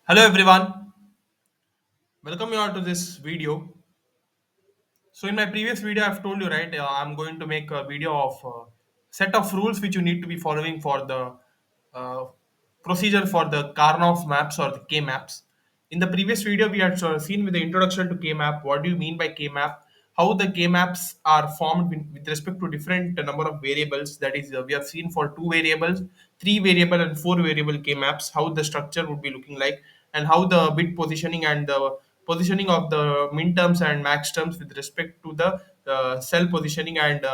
Hello everyone, welcome you all to this video. So in my previous video, I've told you right, I'm going to make a video of set of rules which you need to be following for the uh, procedure for the Karnaugh maps or the K maps. In the previous video, we had seen with the introduction to K map. What do you mean by K map? How the K maps are formed with respect to different number of variables. That is, we have seen for two variables, three variable and four variable K maps. How the structure would be looking like, and how the bit positioning and the positioning of the min terms and max terms with respect to the cell positioning and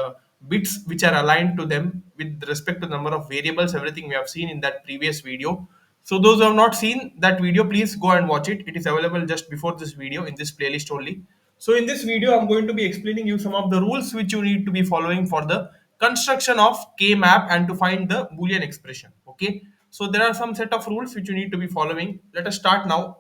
bits which are aligned to them with respect to the number of variables, everything we have seen in that previous video. So those who have not seen that video, please go and watch it. It is available just before this video in this playlist only. So in this video, I'm going to be explaining you some of the rules which you need to be following for the construction of K map and to find the Boolean expression. Okay. So there are some set of rules which you need to be following. Let us start now.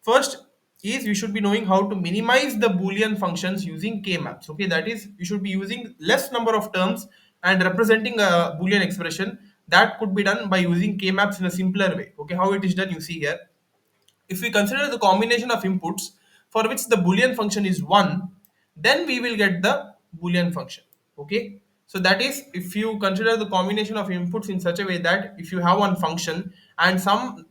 First is you should be knowing how to minimize the Boolean functions using K-maps. Okay, that is you should be using less number of terms and representing a Boolean expression. That could be done by using K-maps in a simpler way. Okay, how it is done you see here. If we consider the combination of inputs for which the Boolean function is 1, then we will get the Boolean function. Okay. So that is if you consider the combination of inputs in such a way that if you have one function and some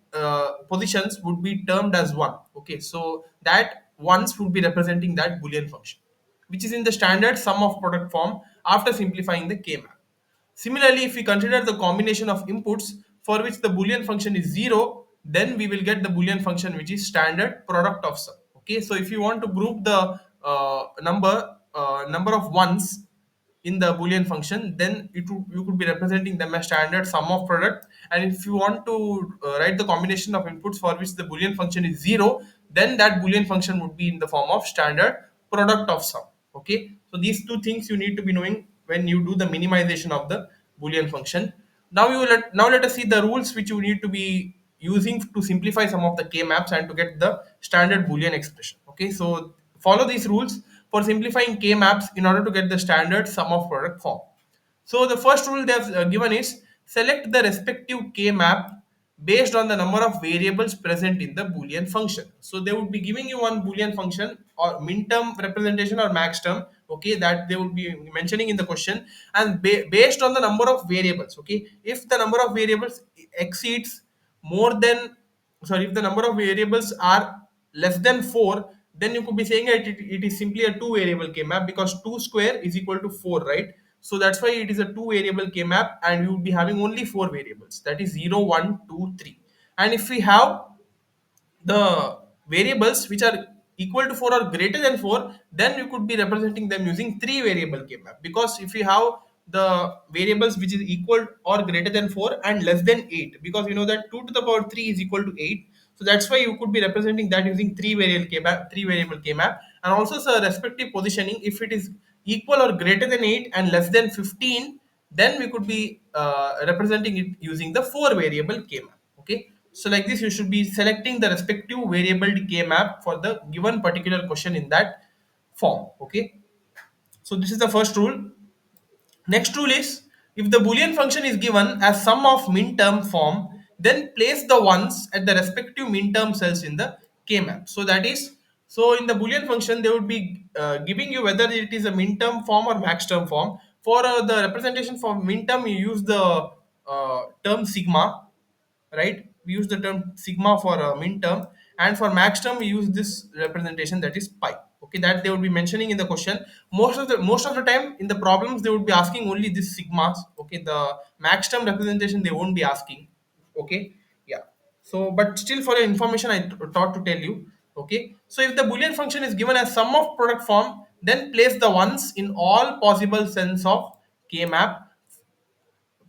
positions would be termed as 1. Okay. So that ones would be representing that Boolean function, which is in the standard sum of product form after simplifying the K map. Similarly, if we consider the combination of inputs for which the Boolean function is 0, then we will get the Boolean function which is standard product of sum. Okay, so if you want to group the number of ones in the Boolean function, then you could be representing them as standard sum of product. And if you want to write the combination of inputs for which the Boolean function is 0, then that Boolean function would be in the form of standard product of sum. Okay, so these two things you need to be knowing when you do the minimization of the Boolean function. Now let us see the rules which you need to be using to simplify some of the K maps and to get the standard Boolean expression. Okay, so follow these rules for simplifying K maps in order to get the standard sum of product form. So the first rule they have given is select the respective K map based on the number of variables present in the Boolean function. So they would be giving you one Boolean function or min-term representation or max term. Okay, that they would be mentioning in the question, and based on the number of variables. Okay, if the number of variables exceeds more than, sorry, if the number of variables are less than 4, then you could be saying that it is simply a two variable K map, because 2 square is equal to 4, right? So that's why it is a two variable K map, and you would be having only four variables, that is 0, 1, 2, 3. And if we have the variables which are equal to 4 or greater than 4, then you could be representing them using three variable K map, because if you have the variables which is equal or greater than 4 and less than 8, because you know that 2 to the power 3 is equal to 8, so that's why you could be representing that using three variable K map. And also the respective positioning, if it is equal or greater than 8 and less than 15, then we could be representing it using the four variable K map. Okay, so like this, you should be selecting the respective variable K map for the given particular question in that form. Okay, so this is the first rule. Next rule is, if the Boolean function is given as sum of min-term form, then place the ones at the respective min-term cells in the K map. So that is, so in the Boolean function, they would be giving you whether it is a min-term form or max-term form. For the representation for min-term, you use the term sigma, right? We use the term sigma for a min term, and for max term we use this representation, that is pi. Okay, that they would be mentioning in the question. Most of the time in the problems they would be asking only this sigmas. Okay, the max term representation they won't be asking. Okay, yeah. So but still, for your information, I thought to tell you. Okay, so if the Boolean function is given as sum of product form, then place the ones in all possible sense of K map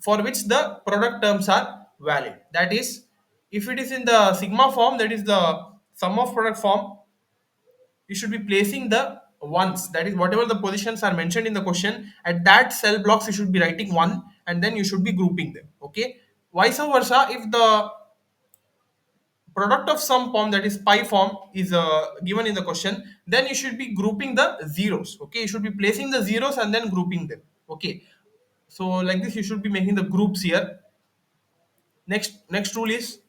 for which the product terms are valid. That is, if it is in the sigma form, that is the sum of product form, you should be placing the ones, that is whatever the positions are mentioned in the question, at that cell blocks you should be writing one, and then you should be grouping them. Okay, vice versa, if the product of sum form, that is pi form, is given in the question, then you should be grouping the zeros. Okay, you should be placing the zeros and then grouping them. Okay, so like this you should be making the groups here. Next rule is,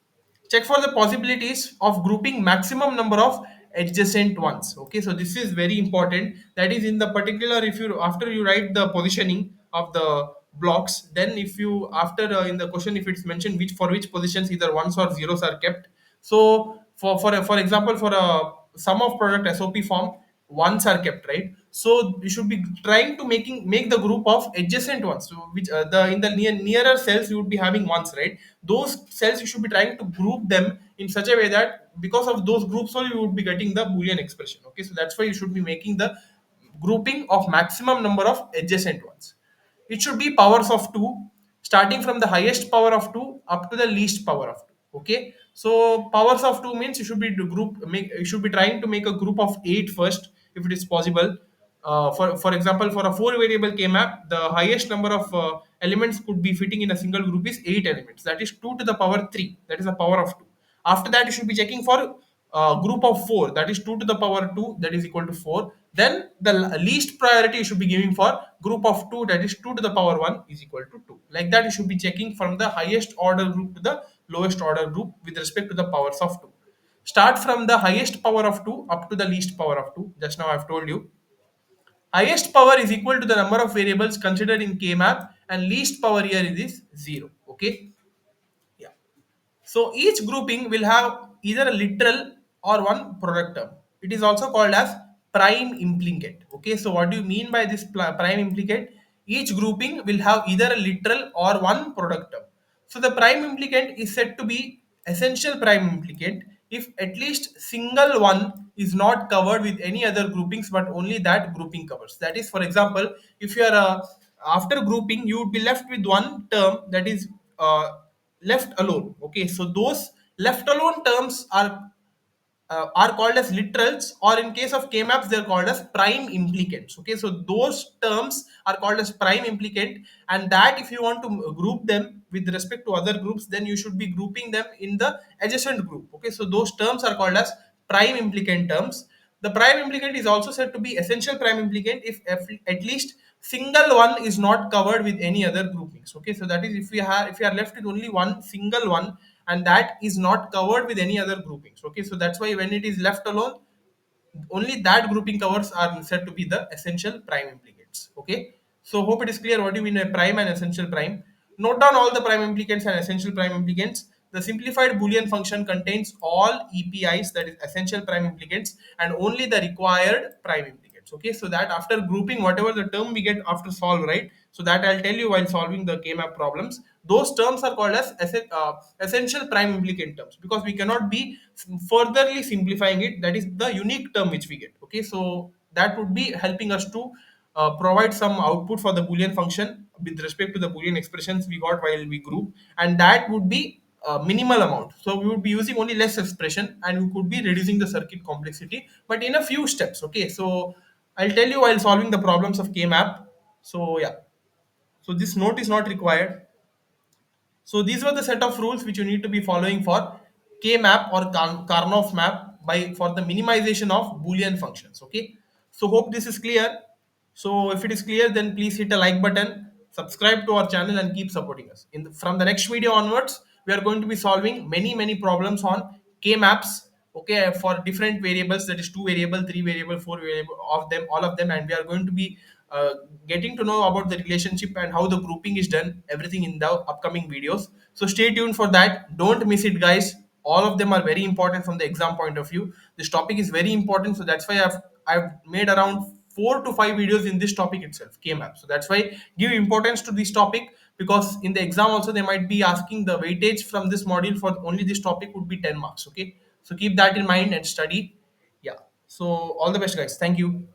check for the possibilities of grouping maximum number of adjacent ones. Okay, so this is very important. That is in the particular, if you after you write the positioning of the blocks, then if you after in the question if it's mentioned which for which positions either ones or zeros are kept. So for example, for a sum of product SOP form, ones are kept, right? So you should be trying to make the group of adjacent ones, so which the in the nearer cells you would be having ones, right? Those cells you should be trying to group them in such a way that because of those groups only you would be getting the boolean expression. Okay, so that's why you should be making the grouping of maximum number of adjacent ones. It should be powers of 2, starting from the highest power of 2 up to the least power of 2. Okay, so powers of 2 means you should be you should be trying to make a group of 8 first if it is possible. For example, for a 4 variable k map, the highest number of elements could be fitting in a single group is 8 elements, that is 2 to the power 3, that is a power of 2. After that you should be checking for group of 4, that is 2 to the power 2, that is equal to 4. Then the least priority you should be giving for group of 2, that is 2 to the power 1 is equal to 2. Like that you should be checking from the highest order group to the lowest order group with respect to the powers of 2. Start from the highest power of 2 up to the least power of 2. Just now I've told you highest power is equal to the number of variables considered in k map, and least power here is 0. Okay, yeah. So each grouping will have either a literal or one product term. It is also called as prime implicant. Okay, so what do you mean by this prime implicant? Each grouping will have either a literal or one product term. So the prime implicant is said to be essential prime implicant if at least single one is not covered with any other groupings but only that grouping covers. That is, for example, if you are after grouping, you would be left with one term that is left alone. Okay, so those left alone terms are called as literals, or in case of k-maps they're called as prime implicants. Okay, so those terms are called as prime implicant, and that if you want to group them with respect to other groups, then you should be grouping them in the adjacent group. Okay, so those terms are called as prime implicant terms. The prime implicant is also said to be essential prime implicant if at least single one is not covered with any other groupings. Okay, so that is if you are left with only one single one and that is not covered with any other groupings. Okay, so that's why when it is left alone, only that grouping covers are said to be the essential prime implicates. Okay, so hope it is clear what you mean by prime and essential prime. Note down all the prime implicants and essential prime implicants. The simplified boolean function contains all EPIs, that is essential prime implicants, and only the required prime implicants. Okay, so that after grouping whatever the term we get after solve, right, so that I'll tell you while solving the k-map problems, those terms are called as essential prime implicant terms, because we cannot be furtherly simplifying it. That is the unique term which we get. Okay, so that would be helping us to provide some output for the boolean function with respect to the boolean expressions we got while we group, and that would be a minimal amount. So we would be using only less expression and we could be reducing the circuit complexity, but in a few steps. Okay, so I'll tell you while solving the problems of k-map. So yeah, so this note is not required. So these were the set of rules which you need to be following for K-map or Karnoff map by for the minimization of Boolean functions. Okay. So hope this is clear. So if it is clear, then please hit a like button, subscribe to our channel, and keep supporting us. From the next video onwards, we are going to be solving many problems on K maps. Okay, for different variables, that is 2 variable, 3 variable, 4 variable of them, all of them, and we are going to be uh, getting to know about the relationship and how the grouping is done, everything in the upcoming videos. So stay tuned for that. Don't miss it, guys. All of them are very important from the exam point of view. This topic is very important, so that's why I've made around 4 to 5 videos in this topic itself, K-map. So that's why give importance to this topic, because in the exam also they might be asking the weightage from this module for only this topic would be 10 marks. Okay, so keep that in mind and study. Yeah. So all the best, guys. Thank you.